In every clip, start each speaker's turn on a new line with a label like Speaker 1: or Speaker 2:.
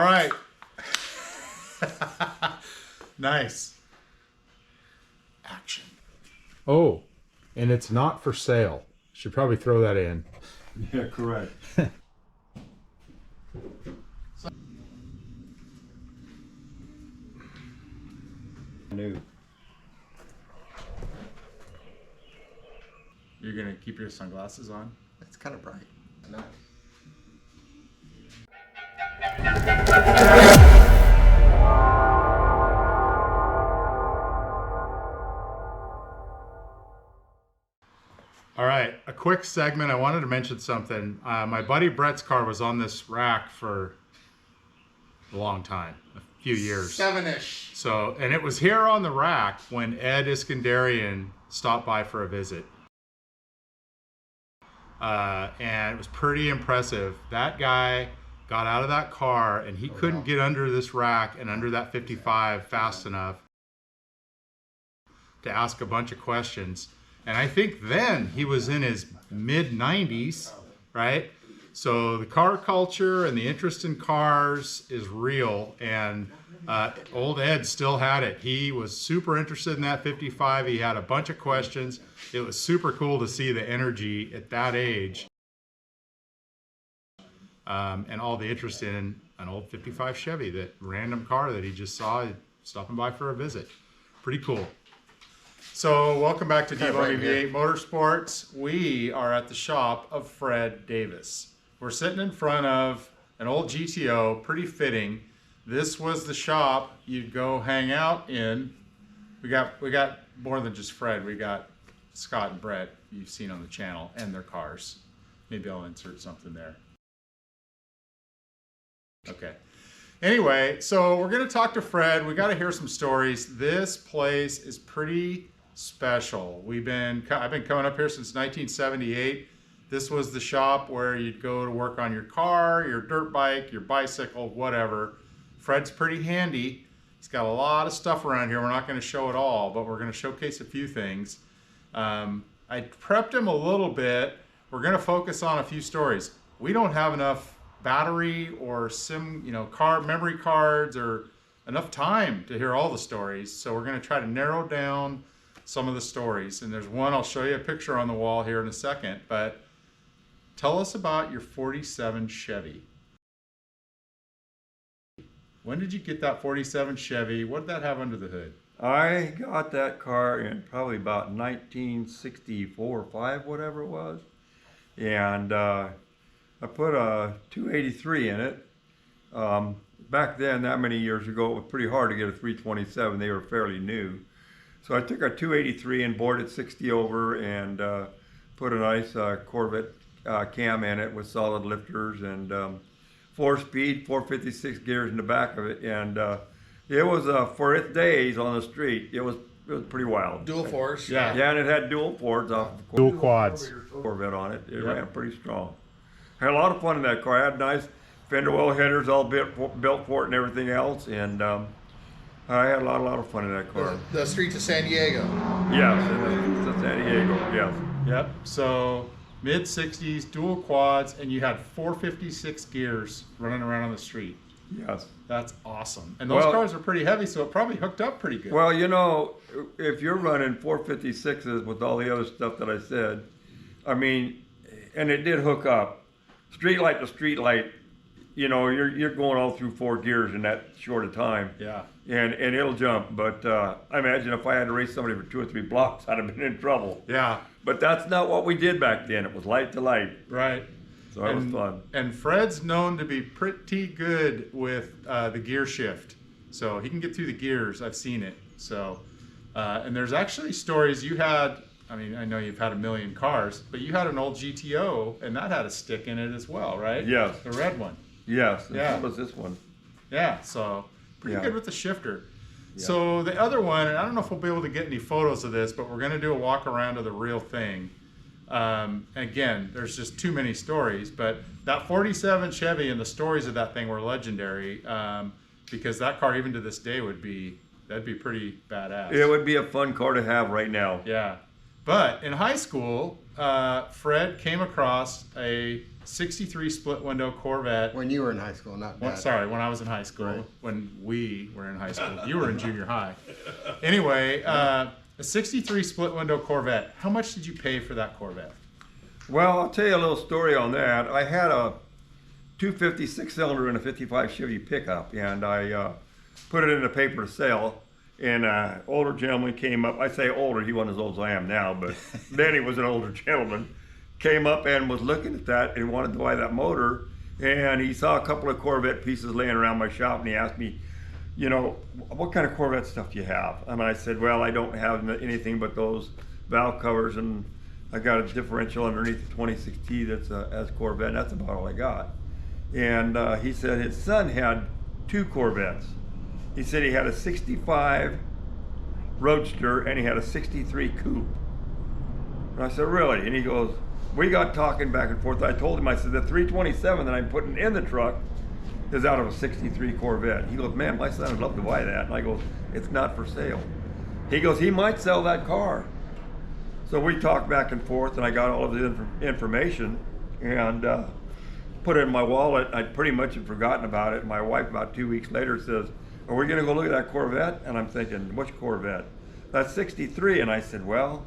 Speaker 1: All right. Nice. Action.
Speaker 2: Oh, and it's not for sale. Should probably throw that in.
Speaker 3: Yeah, correct. New.
Speaker 1: You're gonna keep your sunglasses on? It's kind of bright.
Speaker 3: Nice.
Speaker 1: All right, a quick segment. I wanted to mention something. My buddy Brett's car was on this rack for a long time, a few years.
Speaker 4: 7-ish.
Speaker 1: So, and it was here on the rack when Ed Iskandarian stopped by for a visit. And it was pretty impressive. That guy got out of that car and he couldn't get under this rack and under that 55 fast enough to ask a bunch of questions. And I think then he was in his mid 90s, right? So the car culture and the interest in cars is real, and old Ed still had it. He was super interested in that 55. He had a bunch of questions. It was super cool to see the energy at that age, and all the interest in an old 55 Chevy, that random car that he just saw stopping by for a visit. Pretty cool. So welcome back to Devo V8 Motorsports. We are at the shop of Fred Davis. We're sitting in front of an old GTO, pretty fitting. This was the shop you'd go hang out in. We got more than just Fred. We got Scott and Brett you've seen on the channel and their cars. Maybe I'll insert something there. Okay. Anyway, so we're gonna talk to Fred. We got to hear some stories. This place is pretty special. I've been coming up here since 1978. This was the shop where you'd go to work on your car, your dirt bike, your bicycle, whatever. Fred's pretty handy. He's got a lot of stuff around here. We're not going to show it all, but we're going to showcase a few things. I prepped him a little bit. We're going to focus on a few stories. We don't have enough battery or car memory cards or enough time to hear all the stories. So we're going to try to narrow down some of the stories. And there's one, I'll show you a picture on the wall here in a second, but tell us about your 47 Chevy. When did you get that 47 Chevy? What did that have under the hood?
Speaker 3: I got that car in probably about 1964 or 5, whatever it was. And I put a 283 in it. Back then, that many years ago, it was pretty hard to get a 327. They were fairly new. So I took a 283 and bored it 60 over and put a nice Corvette cam in it with solid lifters and 4-speed, 456 gears in the back of it. And it was, for its days on the street, it was pretty wild.
Speaker 4: Dual force.
Speaker 1: Yeah.
Speaker 3: Yeah, and it had dual fords off of
Speaker 2: Dual quads.
Speaker 3: Corvette on it. It
Speaker 1: Yep.
Speaker 3: ran pretty strong. Had a lot of fun in that car. I had nice fender well headers all built for it and everything else. And I had a lot of fun in that car.
Speaker 4: The streets of San Diego.
Speaker 3: Yes, in San Diego, yes.
Speaker 1: Yep. So mid 60s, dual quads, and you had 456 gears running around on the street.
Speaker 3: Yes.
Speaker 1: That's awesome. And those cars are pretty heavy, so it probably hooked up pretty good.
Speaker 3: Well, you know, if you're running 456s with all the other stuff that I said, I mean, and it did hook up. Street light to street light, you know, you're going all through 4 gears in that short of time.
Speaker 1: Yeah.
Speaker 3: And it'll jump. But I imagine if I had to race somebody for 2 or 3 blocks, I'd have been in trouble.
Speaker 1: Yeah.
Speaker 3: But that's not what we did back then. It was light to light.
Speaker 1: Right.
Speaker 3: So that was fun.
Speaker 1: And Fred's known to be pretty good with the gear shift. So he can get through the gears. I've seen it. So, and there's actually stories you had. I mean, I know you've had a million cars, but you had an old GTO, and that had a stick in it as well, right?
Speaker 3: Yes.
Speaker 1: The red one.
Speaker 3: Yes. And
Speaker 1: Yeah.
Speaker 3: so was this one.
Speaker 1: Yeah. So pretty
Speaker 3: Yeah.
Speaker 1: good with the shifter.
Speaker 3: Yeah.
Speaker 1: So the other one, and I don't know if we'll be able to get any photos of this, but we're going to do a walk around of the real thing. Again, there's just too many stories, but that 47 Chevy and the stories of that thing were legendary, because that car, even to this day, that'd be pretty badass.
Speaker 3: It would be a fun car to have right now.
Speaker 1: Yeah. But in high school, Fred came across a 63 split window Corvette.
Speaker 5: When you were in high school, not Dad.
Speaker 1: Sorry, when I was in high school,
Speaker 5: Right.
Speaker 1: when we were in high school. You were in junior high. Anyway, a 63 split window Corvette. How much did you pay for that Corvette?
Speaker 3: Well, I'll tell you a little story on that. I had a 250 6-cylinder and a 55 Chevy pickup, and I put it in the paper to sell. And an older gentleman came up. I say older, he wasn't as old as I am now, but then he was an older gentleman. Came up and was looking at that and wanted to buy that motor. And he saw a couple of Corvette pieces laying around my shop, and he asked me, you know, what kind of Corvette stuff do you have? And I said, well, I don't have anything but those valve covers, and I got a differential underneath the 26T that's as Corvette, and that's about all I got. And he said his son had 2 Corvettes. He said he had a 65 Roadster and he had a 63 Coupe. And I said, really? And he goes, we got talking back and forth. I told him, I said, the 327 that I'm putting in the truck is out of a 63 Corvette. He goes, man, my son would love to buy that. And I go, it's not for sale. He goes, he might sell that car. So we talked back and forth, and I got all of the information and put it in my wallet. I pretty much had forgotten about it. My wife, about 2 weeks later, says, are we gonna go look at that Corvette? And I'm thinking, which Corvette? That's 63. And I said, well,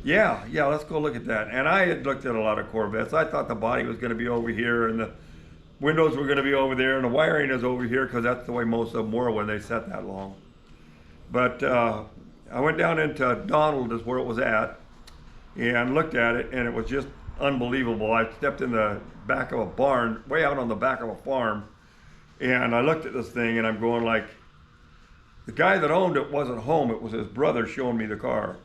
Speaker 3: yeah, let's go look at that. And I had looked at a lot of Corvettes. I thought the body was gonna be over here and the windows were gonna be over there and the wiring is over here, because that's the way most of them were when they set that long. But I went down into Donald is where it was at and looked at it, and it was just unbelievable. I stepped in the back of a barn, way out on the back of a farm, and I looked at this thing and I'm going like, the guy that owned it wasn't home, it was his brother showing me the car.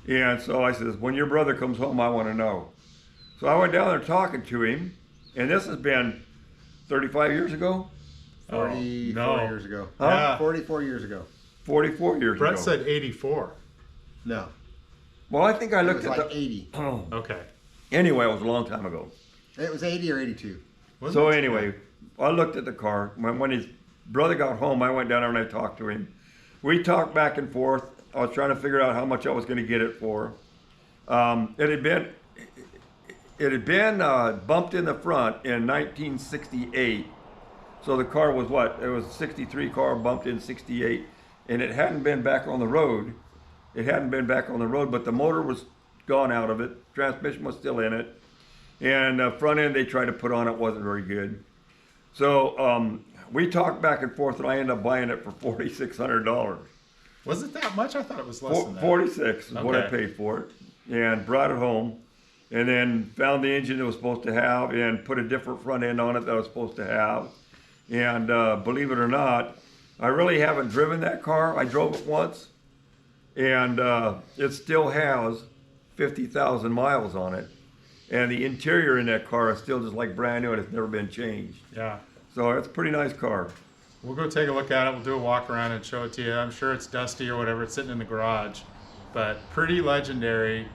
Speaker 3: And so I says, when your brother comes home, I want to know. So I went down there talking to him, and this has been 35 years ago?
Speaker 5: 44
Speaker 1: no.
Speaker 5: years ago.
Speaker 3: Huh?
Speaker 1: Yeah.
Speaker 5: 44 years ago.
Speaker 3: 44 years
Speaker 1: Brett
Speaker 3: ago.
Speaker 1: said 84.
Speaker 5: No.
Speaker 3: Well, I think I
Speaker 5: It
Speaker 3: looked
Speaker 5: was
Speaker 3: at
Speaker 5: like
Speaker 3: the...
Speaker 5: 80.
Speaker 3: Oh.
Speaker 1: Okay.
Speaker 3: Anyway, it was a long time ago.
Speaker 5: It was 80 or 82.
Speaker 1: Wasn't
Speaker 3: So
Speaker 1: it?
Speaker 3: anyway, I looked at the car. When his brother got home, I went down there and I talked to him. We talked back and forth. I was trying to figure out how much I was going to get it for. It had been bumped in the front in 1968. So the car was what? It was a 63 car bumped in 68, and it hadn't been back on the road. It hadn't been back on the road, but the motor was gone out of it. Transmission was still in it. And the front end they tried to put on it wasn't very good. So we talked back and forth, and I ended up buying it for $4,600.
Speaker 1: Was it that much? I thought it was less than that.
Speaker 3: 46 is what I
Speaker 1: Okay.
Speaker 3: paid for it, and brought it home, and then found the engine it was supposed to have, and put a different front end on it that I was supposed to have. And believe it or not, I really haven't driven that car. I drove it once, and it still has 50,000 miles on it. And the interior in that car is still just like brand new, and it's never been changed.
Speaker 1: Yeah.
Speaker 3: So it's a pretty nice car.
Speaker 1: We'll go take a look at it. We'll do a walk around and show it to you. I'm sure it's dusty or whatever. It's sitting in the garage, but pretty legendary.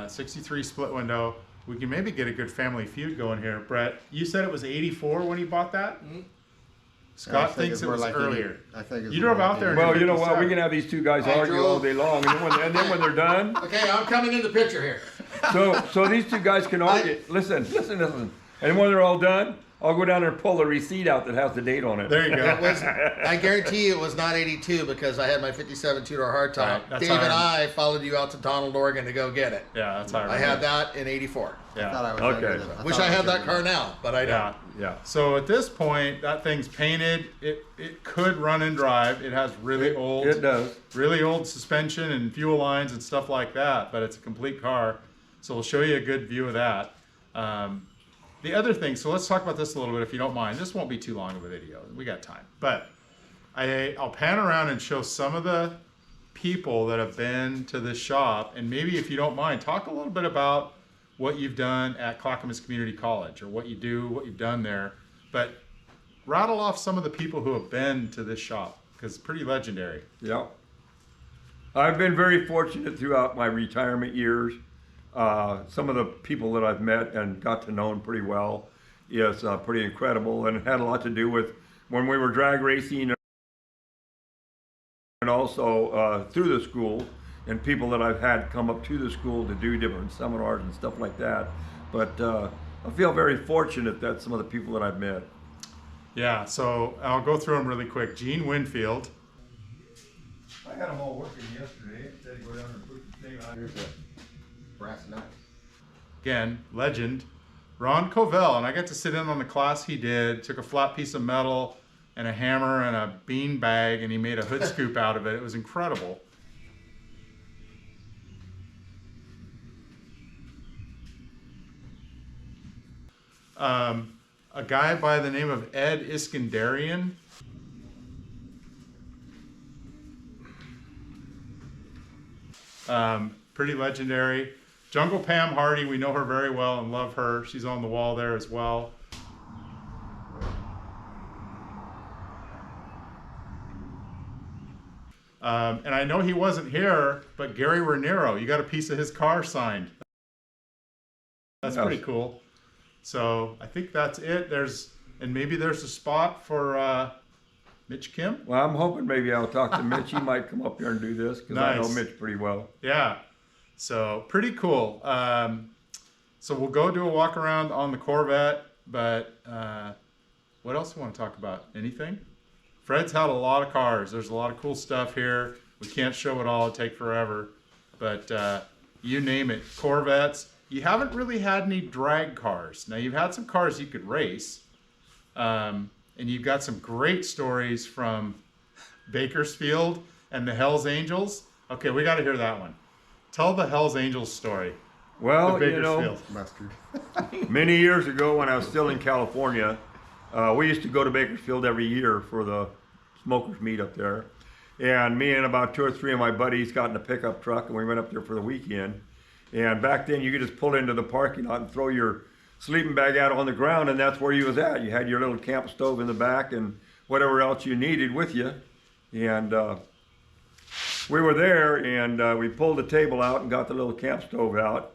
Speaker 1: 63 split window. We can maybe get a good family feud going here. Brett, you said it was 84 when you bought that?
Speaker 5: I
Speaker 1: Scott
Speaker 5: think
Speaker 1: thinks
Speaker 5: it's
Speaker 1: it
Speaker 5: more
Speaker 1: was
Speaker 5: like
Speaker 1: earlier.
Speaker 5: 80. I think it's
Speaker 1: You
Speaker 5: more
Speaker 1: drove
Speaker 5: like
Speaker 1: out there
Speaker 5: 80.
Speaker 1: and
Speaker 3: Well, you know what?
Speaker 1: 57.
Speaker 3: We can have these two guys
Speaker 4: I
Speaker 3: argue all
Speaker 4: drove-
Speaker 3: day long, and then when they're done,
Speaker 4: Okay, I'm coming in the picture here.
Speaker 3: so these two guys can argue. Listen. And when they're all done, I'll go down there and pull the receipt out that has the date on it.
Speaker 1: There you
Speaker 4: It
Speaker 1: go.
Speaker 4: was, I guarantee you it was not 82 because I had my 57 two-door hardtop.
Speaker 1: Right, that's
Speaker 4: Dave and
Speaker 1: how
Speaker 4: I followed you out to Donald, Oregon to go get it.
Speaker 1: Yeah, that's how I
Speaker 4: I
Speaker 1: remember.
Speaker 4: had that in 84.
Speaker 5: I thought I
Speaker 1: Yeah.
Speaker 5: was
Speaker 3: Okay.
Speaker 5: younger than-
Speaker 4: Wish
Speaker 5: thought
Speaker 4: I had
Speaker 5: was
Speaker 4: that
Speaker 5: younger
Speaker 4: car
Speaker 5: than
Speaker 4: now, but I don't.
Speaker 1: Yeah.
Speaker 3: Yeah.
Speaker 1: So at this point, that thing's painted. It could run and drive. It has really old
Speaker 3: It does.
Speaker 1: really old suspension and fuel lines and stuff like that, but it's a complete car. So we'll show you a good view of that. The other thing, so let's talk about this a little bit if you don't mind. This won't be too long of a video. We got time. But I'll pan around and show some of the people that have been to this shop, and maybe if you don't mind, talk a little bit about what you've done at Clackamas Community College, or what you do, what you've done there. But rattle off some of the people who have been to this shop, because it's pretty legendary.
Speaker 3: Yeah. I've been very fortunate throughout my retirement years. Some of the people that I've met and got to know them pretty well is pretty incredible, and it had a lot to do with when we were drag racing and also through the school. and people that I've had come up to the school to do different seminars and stuff like that. But I feel very fortunate that some of the people that I've met.
Speaker 1: Yeah, so I'll go through them really quick. Gene Winfield.
Speaker 3: I had them all working yesterday. Said to go down and put the thing on.
Speaker 5: Here's a brass knuck.
Speaker 1: Again, legend. Ron Covell, and I got to sit in on the class he did. Took a flat piece of metal and a hammer and a bean bag, and he made a hood scoop out of it. It was incredible. A guy by the name of Ed Iskandarian. Pretty legendary. Jungle Pam Hardy, we know her very well and love her. She's on the wall there as well. And I know he wasn't here, but Gary Raniero, you got a piece of his car signed. That's pretty cool. So I think that's it. Maybe there's a spot for Mitch Kim.
Speaker 3: Well, I'm hoping maybe I'll talk to Mitch. He might come up here and do this because I know Mitch pretty well.
Speaker 1: Yeah. So pretty cool. So we'll go do a walk around on the Corvette, but what else do we want to talk about? Anything? Fred's had a lot of cars. There's a lot of cool stuff here. We can't show it all. It'd take forever. But you name it. Corvettes. You haven't really had any drag cars. Now, you've had some cars you could race. And you've got some great stories from Bakersfield and the Hells Angels. Okay, we got to hear that one. Tell the Hells Angels story.
Speaker 3: Well, you know,
Speaker 5: Mustard.
Speaker 3: many years ago when I was still in California, we used to go to Bakersfield every year for the smokers meet up there. And me and about 2 or 3 of my buddies got in a pickup truck and we went up there for the weekend. And back then you could just pull into the parking lot and throw your sleeping bag out on the ground, and that's where you was at. You had your little camp stove in the back and whatever else you needed with you. And we were there, and we pulled the table out and got the little camp stove out.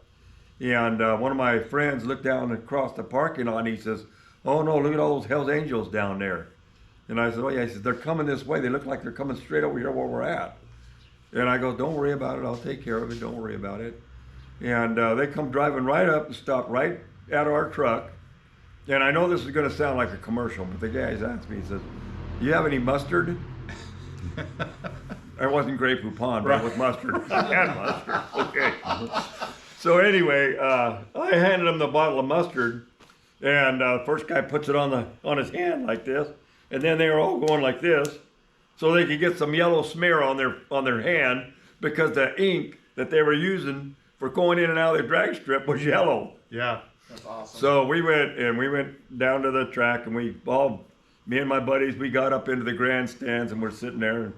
Speaker 3: And one of my friends looked down across the parking lot and he says, "Oh no, look at all those Hells Angels down there." And I said, "Oh yeah." He said, "They're coming this way. They look like they're coming straight over here where we're at." And I go, "Don't worry about it. I'll take care of it. Don't worry about it." And they come driving right up and stop right at our truck. And I know this is going to sound like a commercial, but the guy asked me, he says, "Do you have any mustard?" It wasn't Grey Poupon, but it was mustard. I had mustard. Okay. So anyway, I handed him the bottle of mustard, and the first guy puts it on his hand like this, and then they were all going like this, so they could get some yellow smear on their hand because the ink that they were using for going in and out of their drag strip was yellow.
Speaker 1: Yeah.
Speaker 5: That's awesome.
Speaker 3: So we went down to the track, and me and my buddies, we got up into the grandstands, and we're sitting there, and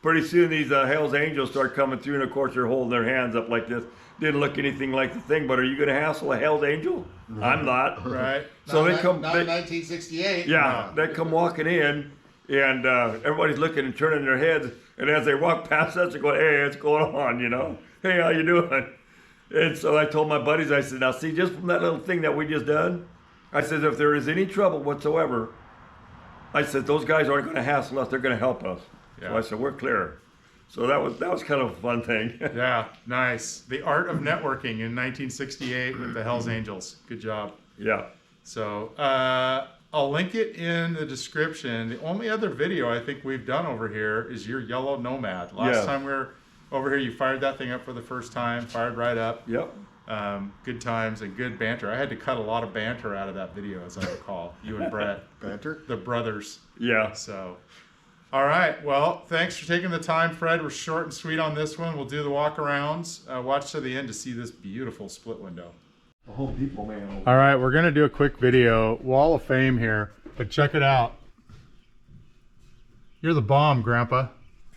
Speaker 3: pretty soon these Hells Angels start coming through, and of course they're holding their hands up like this. Didn't look anything like the thing, but are you going to hassle a Hells Angel? I'm not.
Speaker 1: Right.
Speaker 3: So they come.
Speaker 4: Not in 1968.
Speaker 3: Yeah, they come walking in, and everybody's looking and turning their heads, and as they walk past us, they go, "Hey, what's going on? You know? Hey, how you doing?" And so I told my buddies, I said, "Now see, just from that little thing that we just done, I said, if there is any trouble whatsoever, I said, those guys aren't going to hassle us, they're going to help us."
Speaker 1: Yeah.
Speaker 3: So I said, "We're clear." So that was kind of a fun thing.
Speaker 1: Yeah, nice. The art of networking in 1968 with the Hells Angels. Good job.
Speaker 3: Yeah.
Speaker 1: So I'll link it in the description. The only other video I think we've done over here is your yellow Nomad. Last time we were over here, you fired that thing up for the first time, fired right up.
Speaker 3: Yep.
Speaker 1: Good times and good banter. I had to cut a lot of banter out of that video, as I recall. You and Brett,
Speaker 5: Banter?
Speaker 1: the brothers.
Speaker 3: Yeah.
Speaker 1: So, all right. Well, thanks for taking the time, Fred. We're short and sweet on this one. We'll do the walk arounds. Watch to the end to see this beautiful split window.
Speaker 3: The Home Depot man.
Speaker 1: All right, we're going to do a quick video. Wall of Fame here, but check it out. You're the bomb, Grandpa.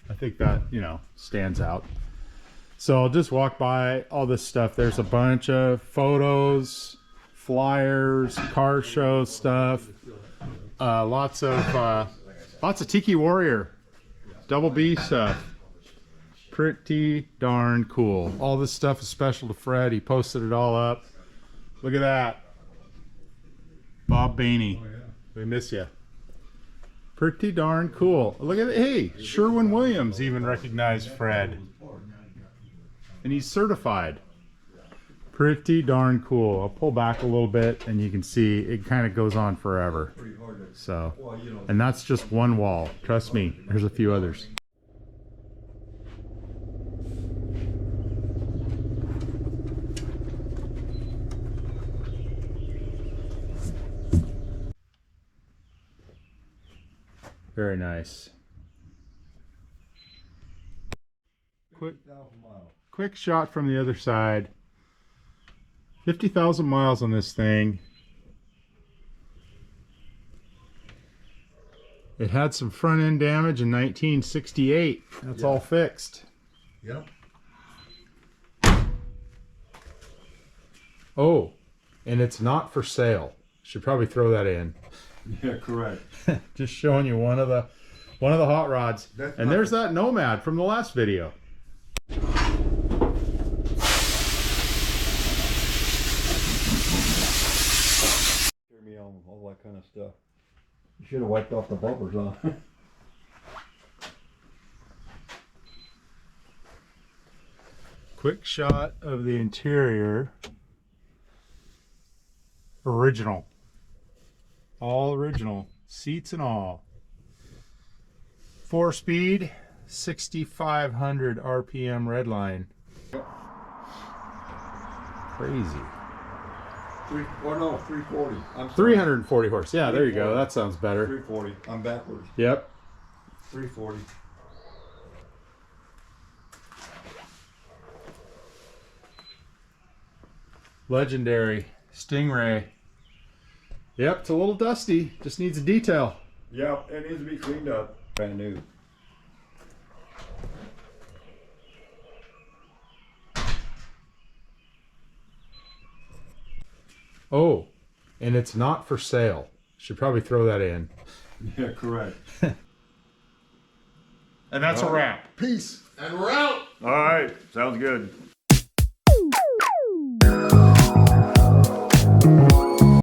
Speaker 1: I think that, stands out. So I'll just walk by all this stuff. There's a bunch of photos, flyers, car show stuff. Lots of Tiki Warrior, Double B stuff. Pretty darn cool. All this stuff is special to Fred. He posted it all up. Look at that. Bob Bainey. We miss you. Pretty darn cool. Look at it. Hey, Sherwin-Williams even recognized Fred. and he's certified. Pretty darn cool. I'll pull back a little bit and you can see it kind of goes on forever.
Speaker 3: Pretty hard to,
Speaker 1: So,
Speaker 3: well, you know.
Speaker 1: and that's just one wall. Trust me, there's a few others. Very nice. Quick shot from the other side. 50,000 miles on this thing. It had some front end damage in 1968. That's all fixed.
Speaker 3: Yep.
Speaker 2: Oh, and it's not for sale. Should probably throw that in.
Speaker 3: Yeah, correct.
Speaker 1: Just showing you one of the hot rods.
Speaker 3: That's
Speaker 1: And
Speaker 3: not-
Speaker 1: there's that Nomad from the last video.
Speaker 3: Hear me on all that kind of stuff. You should have wiped off the bumpers on.
Speaker 1: Quick shot of the interior. Original. All original. Seats and all. 4-speed, 6,500 RPM redline. Crazy.
Speaker 3: 340. I'm sorry.
Speaker 1: 340 horse. Yeah, there you go. That sounds better.
Speaker 3: 340. I'm backwards.
Speaker 1: Yep.
Speaker 3: 340.
Speaker 1: Legendary Stingray. Yep, it's a little dusty. Just needs a detail.
Speaker 3: Yep, it needs to be cleaned up. Brand new.
Speaker 2: Oh, and it's not for sale. Should probably throw that in.
Speaker 3: Yeah, correct.
Speaker 1: And that's a wrap. Peace.
Speaker 4: And we're out.
Speaker 3: All right, sounds good.